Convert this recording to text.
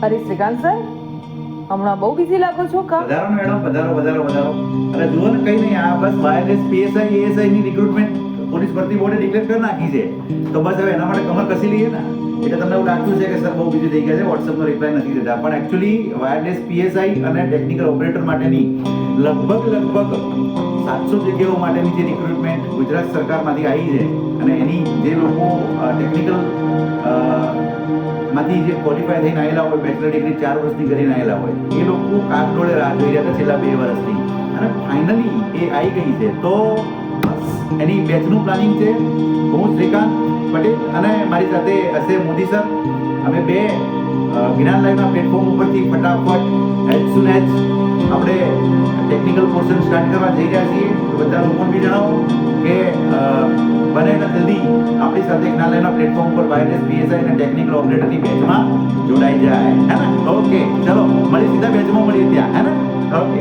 અરે શ્રીકાંત સર, હમણાં બહુ બિઝી લાગો છો કા? વધારો મેડમ, વધારો. અરે જુઓ ને, કઈ નહીં, આ બસ વાયરલેસ પીએસઆઈ એએસઆઈ ની રિક્રુટમેન્ટ પોલીસ ભરતી બોર્ડે ડિક્લેર કરી નાખી છે. તો બસ હવે એના માટે કમર કસી લઈએ ને. એટલે તમને એવું લાગતું છે કે સર બહુ બિઝી થઈ ગયા છે, વોટ્સએપનો રિપ્લાય નથી દેતા, પણ એકચ્યુઅલી વાયરલેસ પીએસઆઈ અને ટેકનિકલ ઓપરેટર માટેની લગભગ 700 જગ્યાઓ માટેની જે રિક્રુટમેન્ટ ગુજરાત સરકારમાંથી આવી છે, અને એની જે લોકો ટેકનિકલ માંથી જે ક્વોલિફાય થઈને આવેલા હોય, બેચલર ડિગ્રી 4 વર્ષની કરીને આવેલા હોય, એ લોકો કાગડોળે રાહ જોઈ રહ્યા હતા છેલ્લા 2 વર્ષથી, અને ફાઇનલી એ આવી ગઈ છે. તો એની બેચનું પ્લાનિંગ છે. હું શ્રીકાંત પટેલ અને મારી સાથે હશે મોદી સર. અમે બે જ્ઞાન લાઈવના પ્લેટફોર્મ ઉપરથી ફટાફટ એઝ સુન એઝ આપણે ટેકનિકલ પોર્શન સ્ટાર્ટ કરવા જઈ રહ્યા છીએ. બધા લોકોને બી જણાવો કે બને એટલા જલ્દી આપણી સાથે જ્ઞાન લાઈવના પ્લેટફોર્મ પર વાયરલેસ પીએસઆઈ અને ટેકનિકલ ઓપરેટરની બેચમાં જોડાઈ જાય, હે ને? ઓકે, ચલો મળી સીધા બેચમાં મળીએ ત્યાં, હે ને? ઓકે.